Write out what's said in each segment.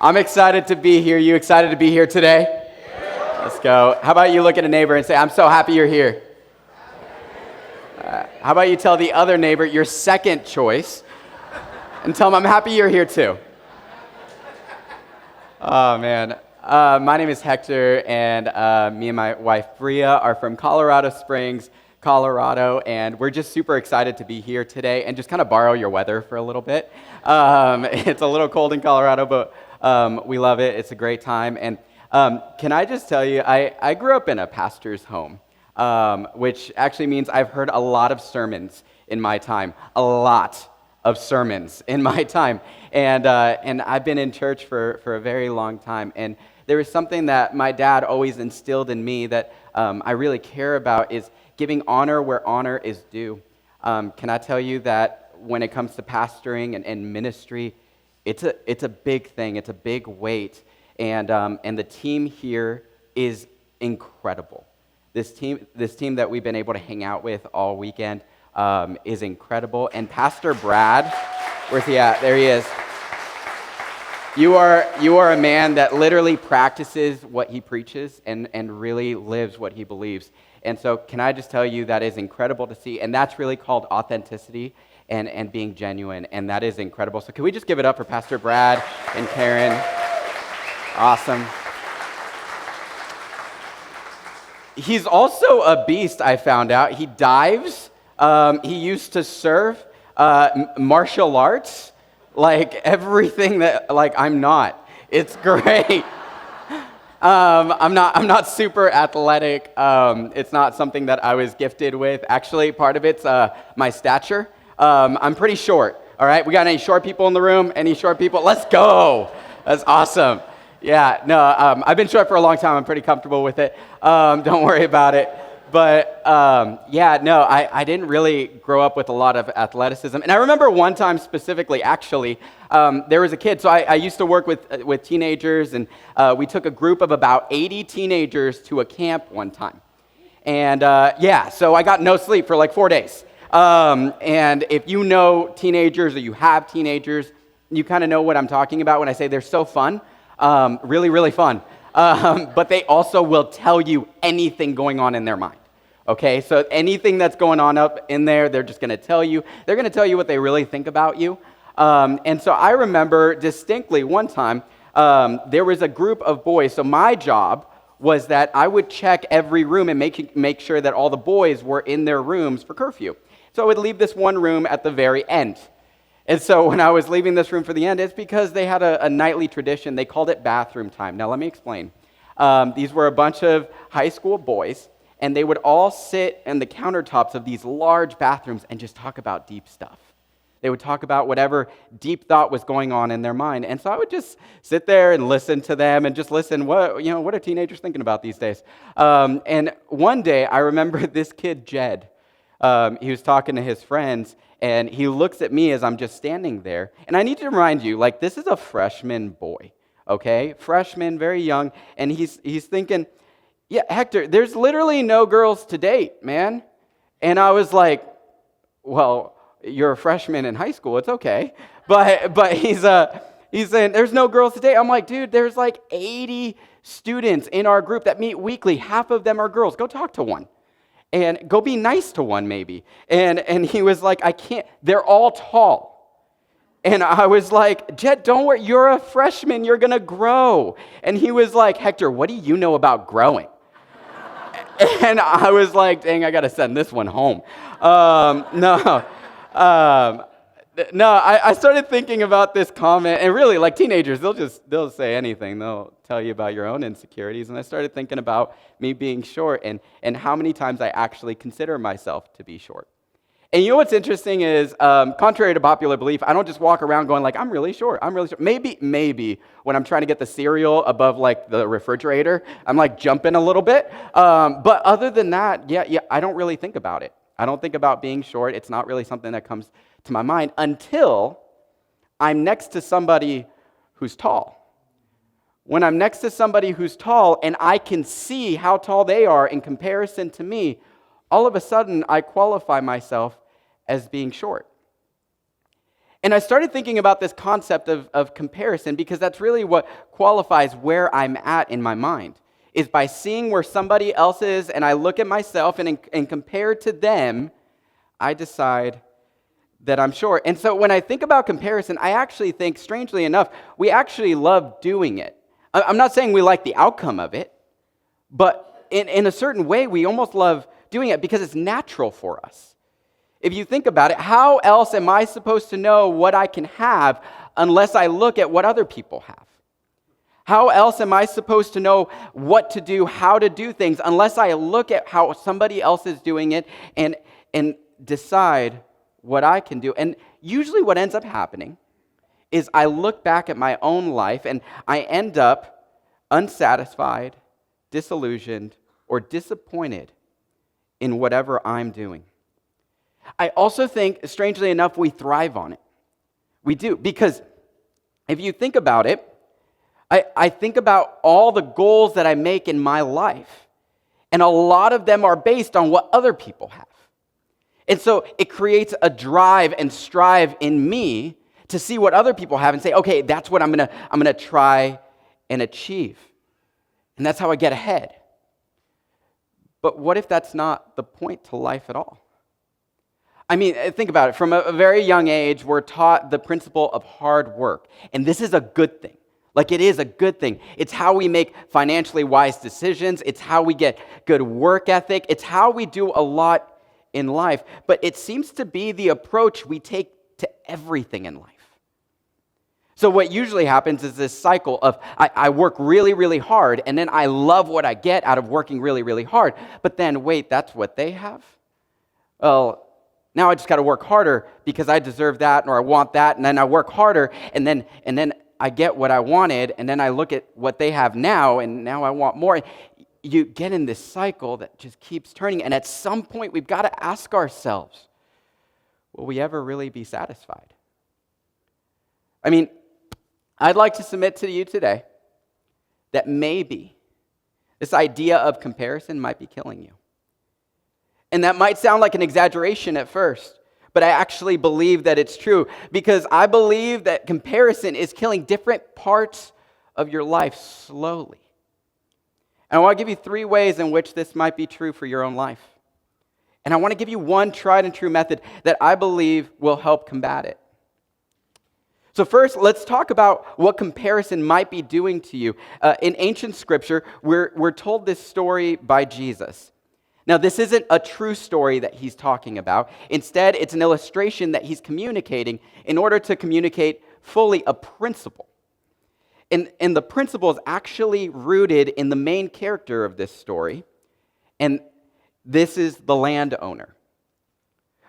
I'm excited to be here. You excited to be here today? Let's go. How about you look at a neighbor and say, I'm so happy you're here. How about you tell the other neighbor your second choice and tell them I'm happy you're here too. Oh, man. My name is Hector, and me and my wife, Bria, are from Colorado Springs, Colorado, and we're just super excited to be here today and just kind of borrow your weather for a little bit. It's a little cold in Colorado, but we love it. It's a great time. And can I just tell you, I grew up in a pastor's home, which actually means I've heard a lot of sermons in my time, a lot of sermons in my time. And I've been in church for a very long time. And there was something that my dad always instilled in me that I really care about is giving honor where honor is due. Can I tell you that when it comes to pastoring and ministry, it's a big thing. It's a big weight. And the team here is incredible. This team that we've been able to hang out with all weekend is incredible. And Pastor Brad, where's he at? There he is. You are a man that literally practices what he preaches and really lives what he believes. And so can I just tell you that is incredible to see, and that's really called authenticity and being genuine, and that is incredible. So can we just give it up for Pastor Brad and Karen? Awesome. He's also a beast, I found out. He dives. He used to surf, martial arts, like everything that, like, I'm not. It's great. I'm not super athletic. It's not something that I was gifted with. Actually, part of it's my stature. I'm pretty short, all right? We got any short people in the room? Any short people? Let's go. That's awesome. Yeah, no, I've been short for a long time. I'm pretty comfortable with it. Don't worry about it. But yeah, no, I didn't really grow up with a lot of athleticism. And I remember one time specifically, actually, there was a kid. So I used to work with teenagers, and we took a group of about 80 teenagers to a camp one time. And yeah, so I got no sleep for like 4 days. And if you know teenagers or you have teenagers, you kind of know what I'm talking about when I say they're so fun. Really, really fun. But they also will tell you anything going on in their mind. Okay, so anything that's going on up in there, they're just going to tell you. They're going to tell you what they really think about you. And so I remember distinctly one time, there was a group of boys. So my job was that I would check every room and make sure that all the boys were in their rooms for curfew. So I would leave this one room at the very end. And so when I was leaving this room for the end, it's because they had a nightly tradition. They called it bathroom time. Now, let me explain. These were a bunch of high school boys, and they would all sit in the countertops of these large bathrooms and just talk about deep stuff. They would talk about whatever deep thought was going on in their mind. And so I would just sit there and listen to them and just listen. What are teenagers thinking about these days? And one day, I remember this kid, Jed. He was talking to his friends, and he looks at me as I'm just standing there. And I need to remind you, like, this is a freshman boy, okay? Freshman, very young. And he's thinking, yeah, Hector, there's literally no girls to date, man. And I was like, well, you're a freshman in high school. It's okay. But he's saying, there's no girls to date. I'm like, dude, there's like 80 students in our group that meet weekly. Half of them are girls. Go talk to one. And go be nice to one, maybe. And he was like, I can't. They're all tall. And I was like, Jed, don't worry. You're a freshman. You're going to grow. And he was like, Hector, what do you know about growing? And I was like, dang, I got to send this one home. No, I started thinking about this comment, and really, like teenagers, they'll say anything. They'll tell you about your own insecurities. And I started thinking about me being short and how many times I actually consider myself to be short. And you know what's interesting is, contrary to popular belief, I don't just walk around going like, I'm really short. Maybe when I'm trying to get the cereal above like the refrigerator, I'm like jumping a little bit. But other than that, yeah, I don't really think about it. I don't think about being short. It's not really something that comes to my mind until I'm next to somebody who's tall. When I'm next to somebody who's tall and I can see how tall they are in comparison to me, all of a sudden I qualify myself as being short. And I started thinking about this concept of comparison because that's really what qualifies where I'm at in my mind, is by seeing where somebody else is and I look at myself and compare to them, I decide that I'm short. And so when I think about comparison, I actually think, strangely enough, we actually love doing it. I'm not saying we like the outcome of it, but in a certain way, we almost love doing it because it's natural for us. If you think about it, how else am I supposed to know what I can have unless I look at what other people have? How else am I supposed to know what to do, how to do things, unless I look at how somebody else is doing it and decide what I can do? And usually what ends up happening is I look back at my own life and I end up unsatisfied, disillusioned, or disappointed in whatever I'm doing. I also think, strangely enough, we thrive on it. We do, because if you think about it, I think about all the goals that I make in my life, and a lot of them are based on what other people have. And so it creates a drive and strive in me to see what other people have and say, okay, that's what I'm gonna try and achieve. And that's how I get ahead. But what if that's not the point to life at all? I mean, think about it. From a very young age, we're taught the principle of hard work. And this is a good thing. Like, it is a good thing. It's how we make financially wise decisions. It's how we get good work ethic. It's how we do a lot in life. But it seems to be the approach we take to everything in life. So what usually happens is this cycle of I work really, really hard, and then I love what I get out of working really, really hard. But then, wait, that's what they have? Well, now I just got to work harder because I deserve that or I want that, and then I work harder, and then I get what I wanted, and then I look at what they have now, and now I want more. You get in this cycle that just keeps turning, and at some point we've got to ask ourselves, will we ever really be satisfied? I mean, I'd like to submit to you today that maybe this idea of comparison might be killing you. And that might sound like an exaggeration at first, but I actually believe that it's true because I believe that comparison is killing different parts of your life slowly. And I want to give you 3 ways in which this might be true for your own life. And I want to give you one tried and true method that I believe will help combat it. So first, let's talk about what comparison might be doing to you. In ancient scripture, we're told this story by Jesus. Now, this isn't a true story that he's talking about. Instead, it's an illustration that he's communicating in order to communicate fully a principle. And the principle is actually rooted in the main character of this story, and this is the landowner.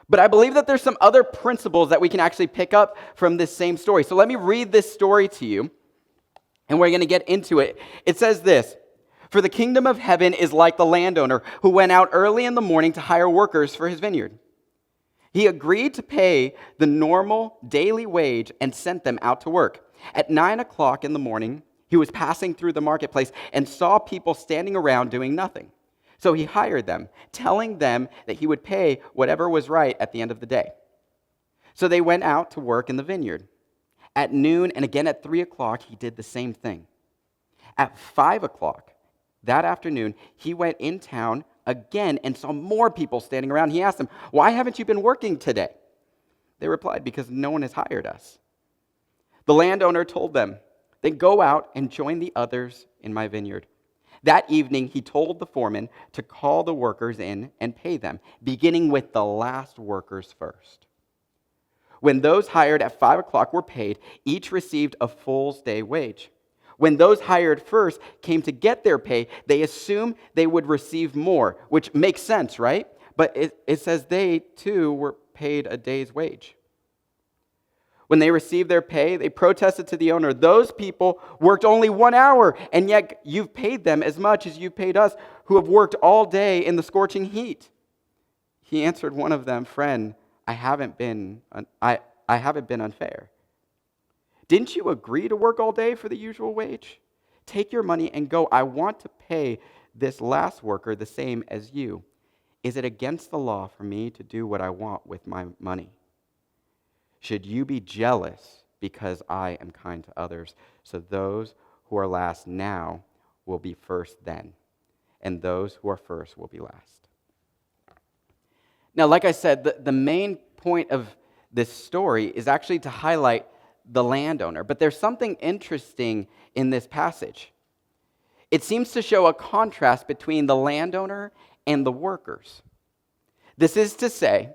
But I believe that there's some other principles that we can actually pick up from this same story. So let me read this story to you, and we're going to get into it. It says this: "For the kingdom of heaven is like the landowner who went out early in the morning to hire workers for his vineyard. He agreed to pay the normal daily wage and sent them out to work. At 9 o'clock in the morning, he was passing through the marketplace and saw people standing around doing nothing. So he hired them, telling them that he would pay whatever was right at the end of the day. So they went out to work in the vineyard. At noon and again at 3 o'clock, he did the same thing. At 5 o'clock that afternoon, he went in town again and saw more people standing around. He asked them, 'Why haven't you been working today?' They replied, 'Because no one has hired us.' The landowner told them, 'Then go out and join the others in my vineyard.' That evening, he told the foreman to call the workers in and pay them, beginning with the last workers first. When those hired at 5 o'clock were paid, each received a full day's wage. When those hired first came to get their pay, they assumed they would receive more," which makes sense, right? But it says they, too, were paid a day's wage. When they received their pay, they protested to the owner, "Those people worked only 1 hour, and yet you've paid them as much as you've paid us, who have worked all day in the scorching heat." He answered one of them, "Friend, I haven't been unfair. Didn't you agree to work all day for the usual wage? Take your money and go. I want to pay this last worker the same as you. Is it against the law for me to do what I want with my money?" should you be jealous because I am kind to others? So those who are last now will be first then, and those who are first will be last. Now, like I said, the main point of this story is actually to highlight the landowner, but there's something interesting in this passage. It seems to show a contrast between the landowner and the workers. This is to say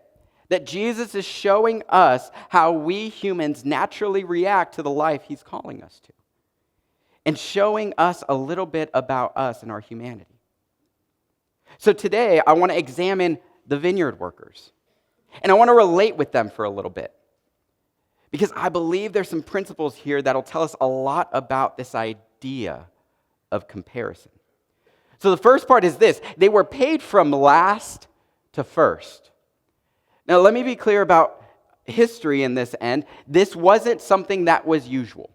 that Jesus is showing us how we humans naturally react to the life he's calling us to, and showing us a little bit about us and our humanity. So today, I want to examine the vineyard workers, and I want to relate with them for a little bit, because I believe there's some principles here that'll tell us a lot about this idea of comparison. So the first part is this: they were paid from last to first. Now, let me be clear about history in this end. This wasn't something that was usual.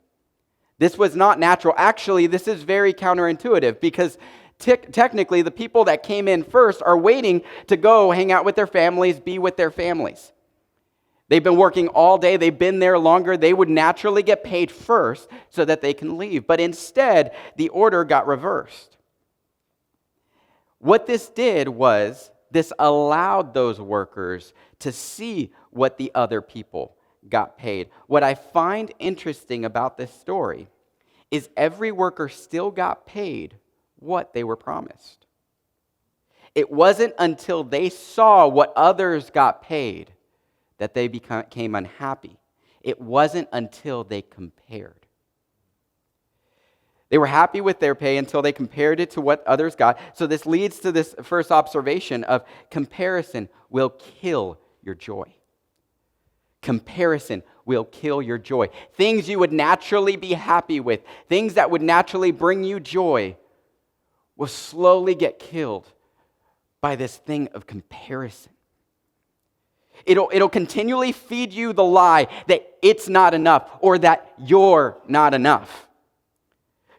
This was not natural. Actually, this is very counterintuitive, because technically the people that came in first are waiting to go hang out with their families, be with their families. They've been working all day. They've been there longer. They would naturally get paid first so that they can leave. But instead, the order got reversed. What this did was this allowed those workers to see what the other people got paid. What I find interesting about this story is every worker still got paid what they were promised. It wasn't until they saw what others got paid that they became unhappy. It wasn't until they compared. They were happy with their pay until they compared it to what others got. So this leads to this first observation of comparison will kill your joy. Comparison will kill your joy. Things you would naturally be happy with, things that would naturally bring you joy, will slowly get killed by this thing of comparison. It'll continually feed you the lie that it's not enough or that you're not enough.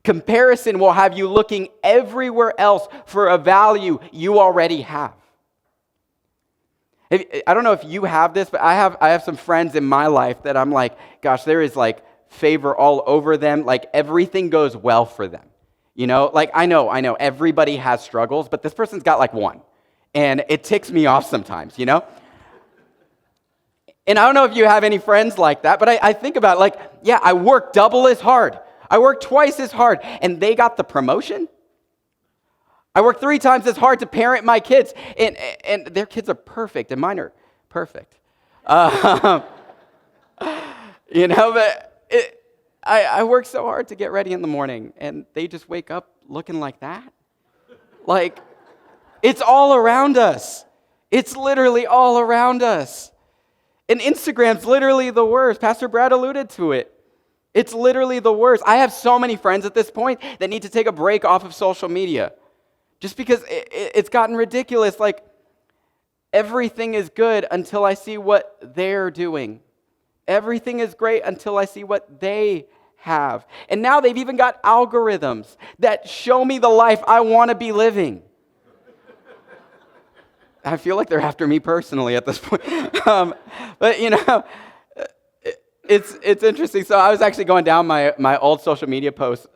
Comparison will have you looking everywhere else for a value you already have. I don't know if you have this, but I have some friends in my life that I'm like, gosh, there is like favor all over them. Like everything goes well for them. You know, like I know everybody has struggles, but this person's got like one. And it ticks me off sometimes, you know? And I don't know if you have any friends like that, but I think about it, like, yeah, I work double as hard. I work twice as hard, and they got the promotion. I work 3 times as hard to parent my kids, and their kids are perfect, and mine are perfect. You know, but I work so hard to get ready in the morning, and they just wake up looking like that. Like, it's all around us. It's literally all around us. And Instagram's literally the worst. Pastor Brad alluded to it. It's literally the worst. I have so many friends at this point that need to take a break off of social media just because it's gotten ridiculous. Like, everything is good until I see what they're doing. Everything is great until I see what they have. And now they've even got algorithms that show me the life I want to be living. I feel like they're after me personally at this point. But, you know, it's interesting. So I was actually going down my old social media posts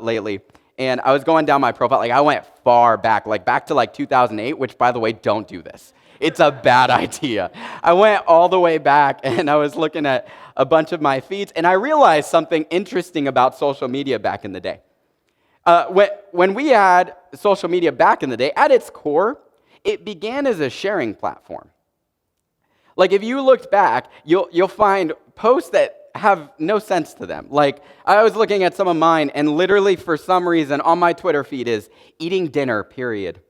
lately, and I was going down my profile. Like, I went far back, like back to like 2008, which, by the way, don't do this. It's a bad idea. I went all the way back, and I was looking at a bunch of my feeds, and I realized something interesting about social media back in the day. When we had social media back in the day, at its core, it began as a sharing platform. Like, if you looked back, you'll find posts that have no sense to them. Like, I was looking at some of mine, and literally for some reason on my Twitter feed is eating dinner, period.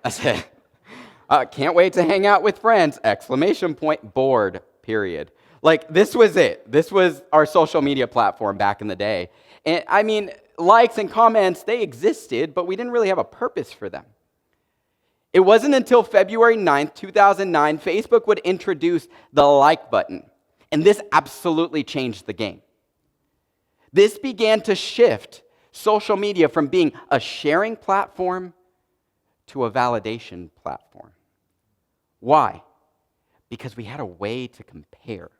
I said, can't wait to hang out with friends, ! Bored, period. Like, this was it. This was our social media platform back in the day. And I mean, likes and comments, they existed, but we didn't really have a purpose for them. It wasn't until February 9th, 2009, Facebook would introduce the like button. And this absolutely changed the game. This began to shift social media from being a sharing platform to a validation platform. Why? Because we had a way to compare.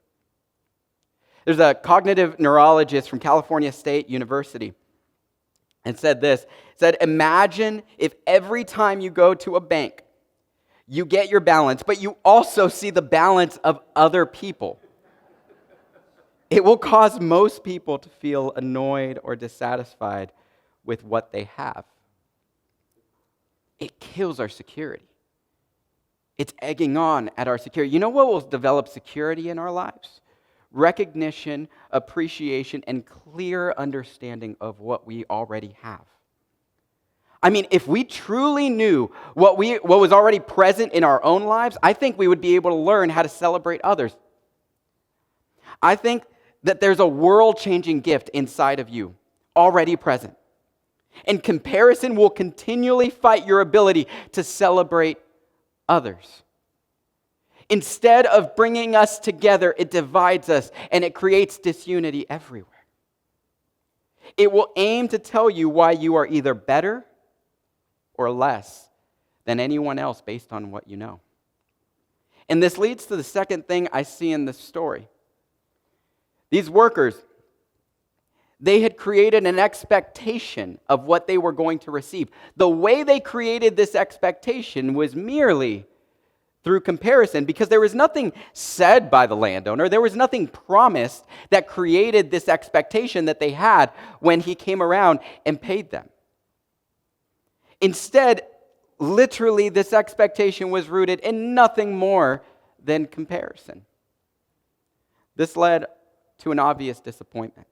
There's a cognitive neurologist from California State University and said this, said, imagine if every time you go to a bank, you get your balance, but you also see the balance of other people. It will cause most people to feel annoyed or dissatisfied with what they have. It kills our security. It's egging on at our security. You know what will develop security in our lives? Recognition, appreciation, and clear understanding of what we already have. I mean, if we truly knew what was already present in our own lives, I think we would be able to learn how to celebrate others. I think that there's a world-changing gift inside of you, already present. And comparison will continually fight your ability to celebrate others. Instead of bringing us together, it divides us and it creates disunity everywhere. It will aim to tell you why you are either better or less than anyone else based on what you know. And this leads to the second thing I see in this story. These workers, they had created an expectation of what they were going to receive. The way they created this expectation was merely through comparison, because there was nothing said by the landowner, there was nothing promised that created this expectation that they had when he came around and paid them. Instead, literally, this expectation was rooted in nothing more than comparison. This led to an obvious disappointment.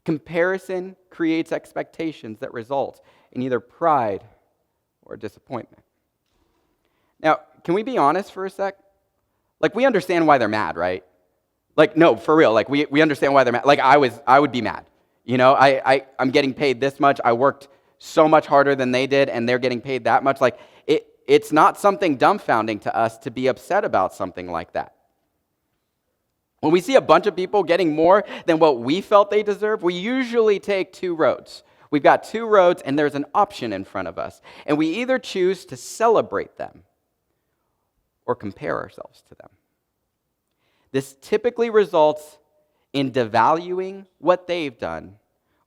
Comparison creates expectations that result in either pride or disappointment. Now, can we be honest for a sec? Like, we understand why they're mad, right? Like, no, for real. Like, we understand why they're mad. Like, I would be mad. You know, I'm getting paid this much. I worked so much harder than they did, and they're getting paid that much. Like, it's not something dumbfounding to us to be upset about something like that. When we see a bunch of people getting more than what we felt they deserve, we usually take two roads. We've got two roads, and there's an option in front of us. And we either choose to celebrate them or compare ourselves to them. This typically results in devaluing what they've done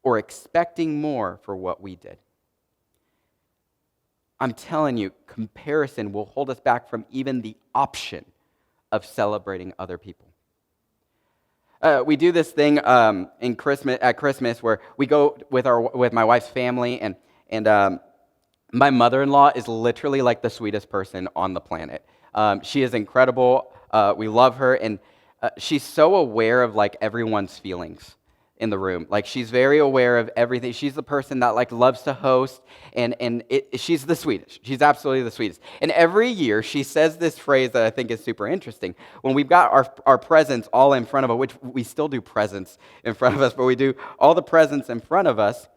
or expecting more for what we did. I'm telling you, comparison will hold us back from even the option of celebrating other people. We do this thing at Christmas where we go with my wife's family, and my mother-in-law is literally like the sweetest person on the planet. She is incredible. We love her, and she's so aware of like everyone's feelings in the room. Like, she's very aware of everything. She's the person that like loves to host, and she's the sweetest. She's absolutely the sweetest. And every year she says this phrase that I think is super interesting. When we've got our presents all in front of us, which we still do presents in front of us, but we do all the presents in front of us,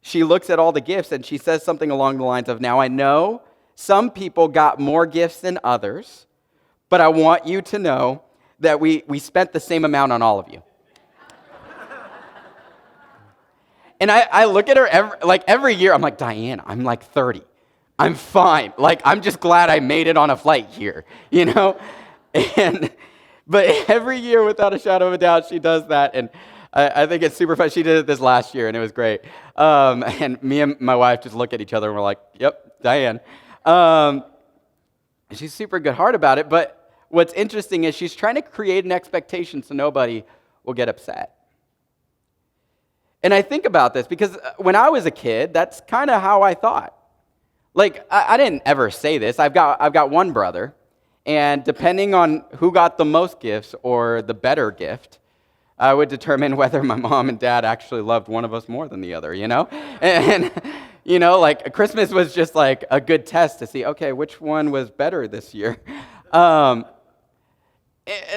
she looks at all the gifts and she says something along the lines of, now I know some people got more gifts than others, but I want you to know that we spent the same amount on all of you. And I look at her every year, I'm like, Diane, I'm like 30. I'm fine. Like, I'm just glad I made it on a flight here, you know? But every year, without a shadow of a doubt, she does that. And I think it's super fun. She did it this last year, and it was great. And me and my wife just look at each other, and we're like, yep, Diane. She's super good heart about it, but what's interesting is she's trying to create an expectation so nobody will get upset. And I think about this because when I was a kid, that's kind of how I thought. Like, I didn't ever say this. I've got one brother, and depending on who got the most gifts or the better gift, I would determine whether my mom and dad actually loved one of us more than the other, you know? And you know, like, Christmas was just like a good test to see, okay, which one was better this year?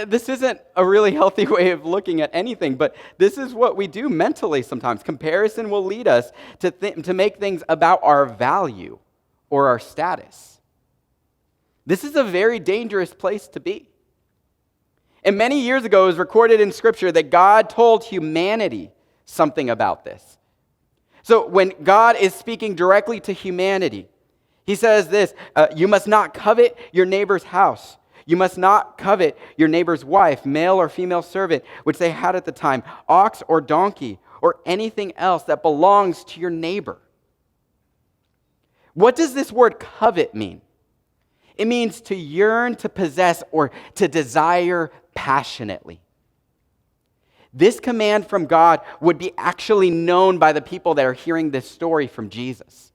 This isn't a really healthy way of looking at anything, but this is what we do mentally sometimes. Comparison will lead us to make things about our value or our status. This is a very dangerous place to be. And many years ago, it was recorded in Scripture that God told humanity something about this. So when God is speaking directly to humanity, he says this, you must not covet your neighbor's house. You must not covet your neighbor's wife, male or female servant, which they had at the time, ox or donkey, or anything else that belongs to your neighbor. What does this word covet mean? It means to yearn, to possess, or to desire passionately. This command from God would be actually known by the people that are hearing this story from Jesus.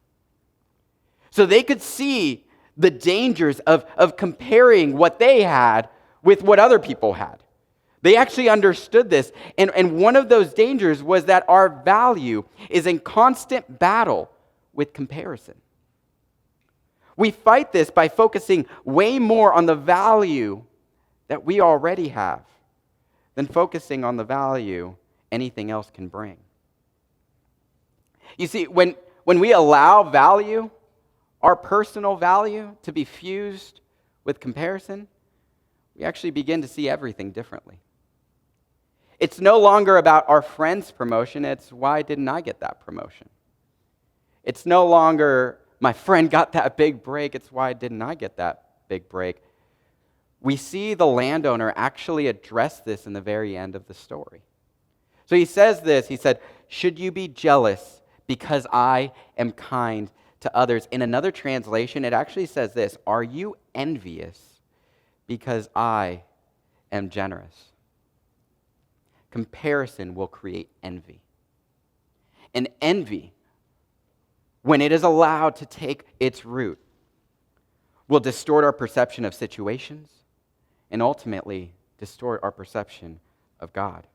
So they could see the dangers of comparing what they had with what other people had. They actually understood this. And one of those dangers was that our value is in constant battle with comparison. We fight this by focusing way more on the value that we already have than focusing on the value anything else can bring. You see, when we allow value, our personal value, to be fused with comparison, we actually begin to see everything differently. It's no longer about our friend's promotion, it's why didn't I get that promotion? It's no longer my friend got that big break, it's why didn't I get that big break? We see the landowner actually address this in the very end of the story. So he says this, he said, "Should you be jealous because I am kind to others?" In another translation, it actually says this, "Are you envious because I am generous?" Comparison will create envy. And envy, when it is allowed to take its root, will distort our perception of situations and ultimately distort our perception of God.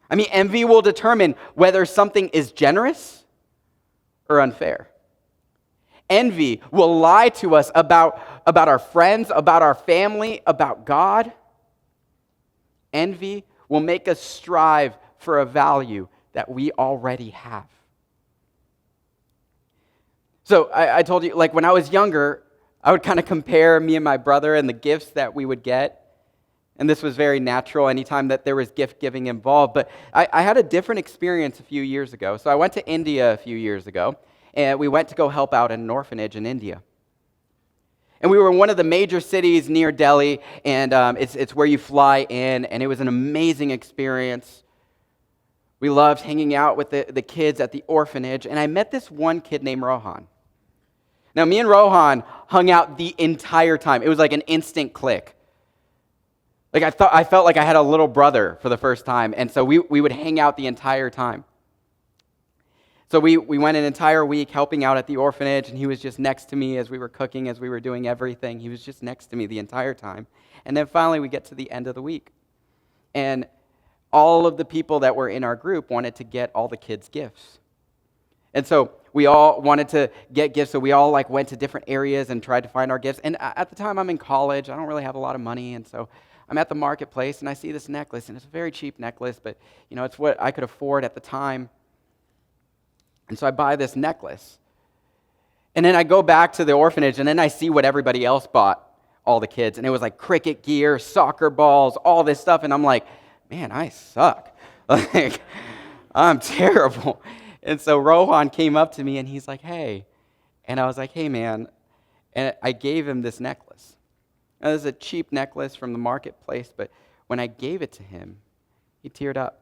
I mean, envy will determine whether something is generous or unfair. Envy will lie to us about our friends, about our family, about God. Envy will make us strive for a value that we already have. So I told you, like when I was younger, I would kind of compare me and my brother and the gifts that we would get. And this was very natural anytime that there was gift giving involved. But I had a different experience a few years ago. So I went to India a few years ago, and we went to go help out in an orphanage in India. And we were in one of the major cities near Delhi, and it's where you fly in, and it was an amazing experience. We loved hanging out with the kids at the orphanage, and I met this one kid named Rohan. Now, me and Rohan hung out the entire time. It was like an instant click. Like I felt like I had a little brother for the first time, and so we would hang out the entire time. So we went an entire week helping out at the orphanage, and he was just next to me as we were cooking, as we were doing everything. He was just next to me the entire time. And then finally we get to the end of the week. And all of the people that were in our group wanted to get all the kids gifts. And so we all wanted to get gifts, so we all went to different areas and tried to find our gifts. And at the time I'm in college, I don't really have a lot of money, and so I'm at the marketplace and I see this necklace, and it's a very cheap necklace, but it's what I could afford at the time. And so I buy this necklace. And then I go back to the orphanage, and then I see what everybody else bought, all the kids. And it was like cricket gear, soccer balls, all this stuff. And I'm like, man, I suck. I'm terrible. And so Rohan came up to me, and he's like, hey. And I was like, hey, man. And I gave him this necklace. Now, this is a cheap necklace from the marketplace, but when I gave it to him, he teared up.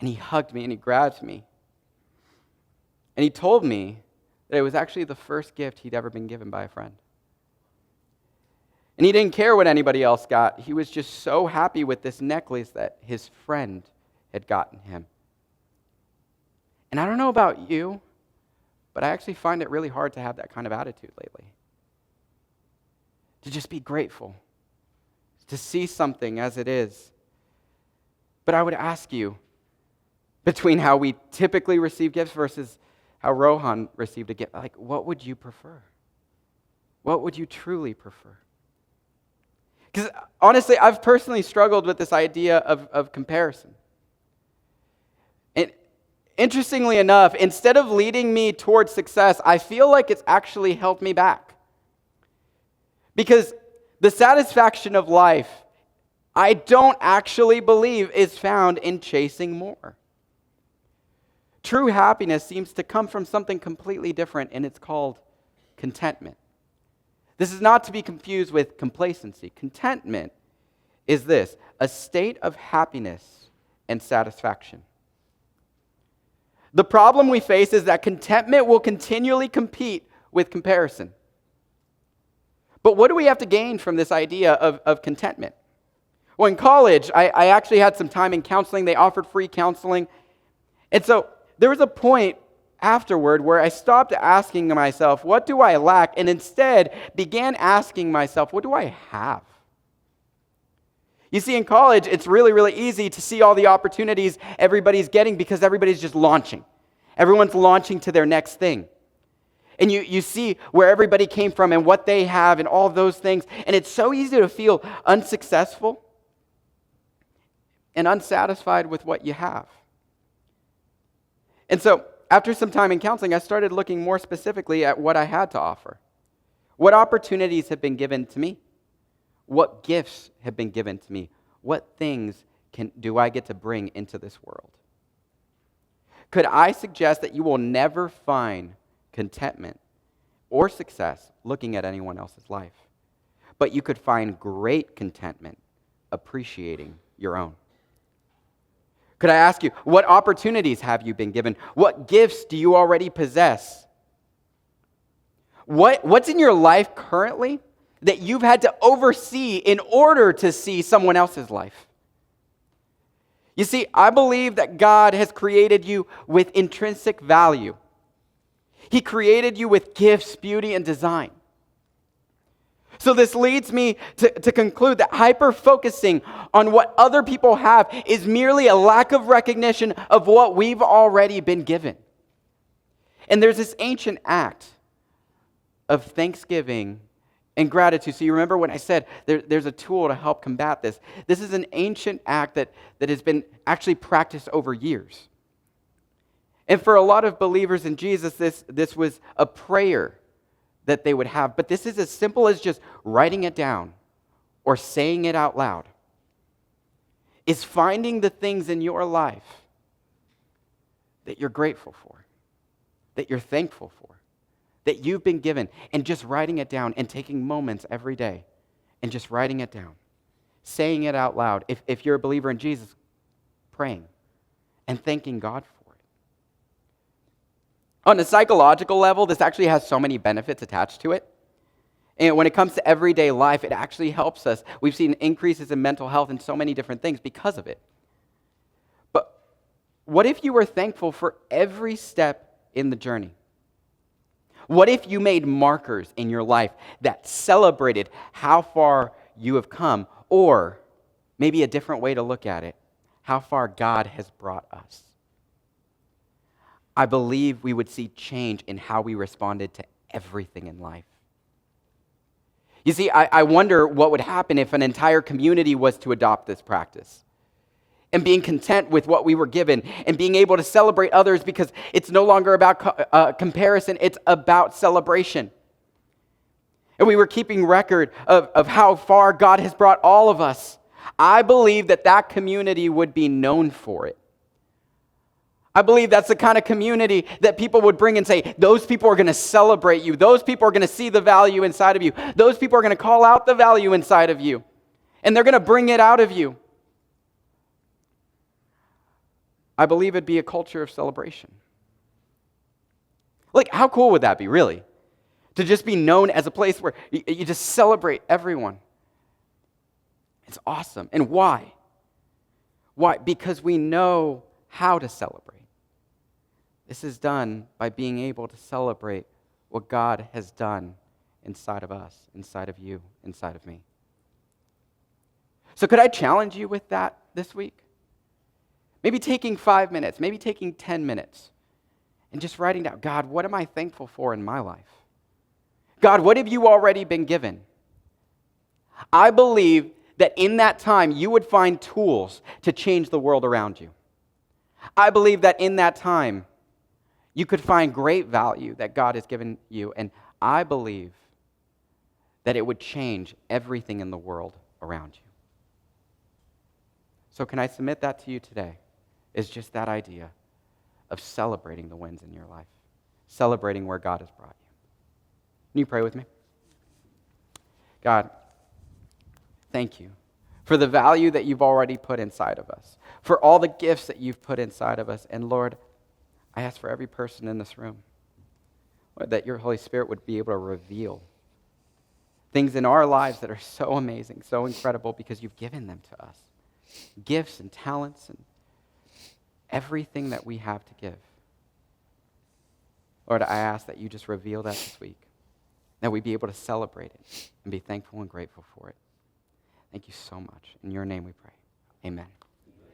And he hugged me, and he grabbed me. And he told me that it was actually the first gift he'd ever been given by a friend. And he didn't care what anybody else got. He was just so happy with this necklace that his friend had gotten him. And I don't know about you, but I actually find it really hard to have that kind of attitude lately. To just be grateful, to see something as it is. But I would ask you, between how we typically receive gifts versus how Rohan received a gift, what would you prefer? What would you truly prefer? Because honestly, I've personally struggled with this idea of comparison. And interestingly enough, instead of leading me towards success, I feel like it's actually held me back. Because the satisfaction of life, I don't actually believe is found in chasing more. True happiness seems to come from something completely different, and it's called contentment. This is not to be confused with complacency. Contentment is this: a state of happiness and satisfaction. The problem we face is that contentment will continually compete with comparison. But what do we have to gain from this idea of contentment? Well, in college, I actually had some time in counseling. They offered free counseling. And so there was a point afterward where I stopped asking myself, what do I lack? And instead began asking myself, what do I have? You see, in college, it's really, really easy to see all the opportunities everybody's getting because everybody's just launching. Everyone's launching to their next thing. And you see where everybody came from and what they have and all those things. And it's so easy to feel unsuccessful and unsatisfied with what you have. And so, after some time in counseling, I started looking more specifically at what I had to offer. What opportunities have been given to me? What gifts have been given to me? What things do I get to bring into this world? Could I suggest that you will never find contentment or success looking at anyone else's life, but you could find great contentment appreciating your own? Could I ask you, what opportunities have you been given? What gifts do you already possess? What's in your life currently that you've had to oversee in order to see someone else's life? You see, I believe that God has created you with intrinsic value. He created you with gifts, beauty, and design. So this leads me to conclude that hyper-focusing on what other people have is merely a lack of recognition of what we've already been given. And there's this ancient act of thanksgiving and gratitude. So you remember when I said there's a tool to help combat this. This is an ancient act that has been actually practiced over years. And for a lot of believers in Jesus, this was a prayer that they would have. But this is as simple as just writing it down or saying it out loud. Is finding the things in your life that you're grateful for, that you're thankful for, that you've been given, and just writing it down and taking moments every day and just writing it down, saying it out loud. If you're a believer in Jesus, praying and thanking God for it. On a psychological level, this actually has so many benefits attached to it. And when it comes to everyday life, it actually helps us. We've seen increases in mental health and so many different things because of it. But what if you were thankful for every step in the journey? What if you made markers in your life that celebrated how far you have come? Or maybe a different way to look at it, how far God has brought us. I believe we would see change in how we responded to everything in life. You see, I wonder what would happen if an entire community was to adopt this practice. And being content with what we were given and being able to celebrate others because it's no longer about comparison, it's about celebration. And we were keeping record of how far God has brought all of us. I believe that community would be known for it. I believe that's the kind of community that people would bring and say, those people are going to celebrate you. Those people are going to see the value inside of you. Those people are going to call out the value inside of you. And they're going to bring it out of you. I believe it'd be a culture of celebration. Like, how cool would that be, really? To just be known as a place where you just celebrate everyone. It's awesome. And why? Why? Because we know how to celebrate. This is done by being able to celebrate what God has done inside of us, inside of you, inside of me. So could I challenge you with that this week? Maybe taking 5 minutes, maybe taking 10 minutes, and just writing down, God, what am I thankful for in my life? God, what have you already been given? I believe that in that time, you would find tools to change the world around you. I believe that in that time, you could find great value that God has given you, and I believe that it would change everything in the world around you. So can I submit that to you today? Is just that idea of celebrating the wins in your life, celebrating where God has brought you. Can you pray with me? God, thank you for the value that you've already put inside of us, for all the gifts that you've put inside of us. And Lord, I ask for every person in this room, Lord, that your Holy Spirit would be able to reveal things in our lives that are so amazing, so incredible, because you've given them to us. Gifts and talents and everything that we have to give. Lord, I ask that you just reveal that this week, that we be able to celebrate it and be thankful and grateful for it. Thank you so much. In your name we pray. Amen.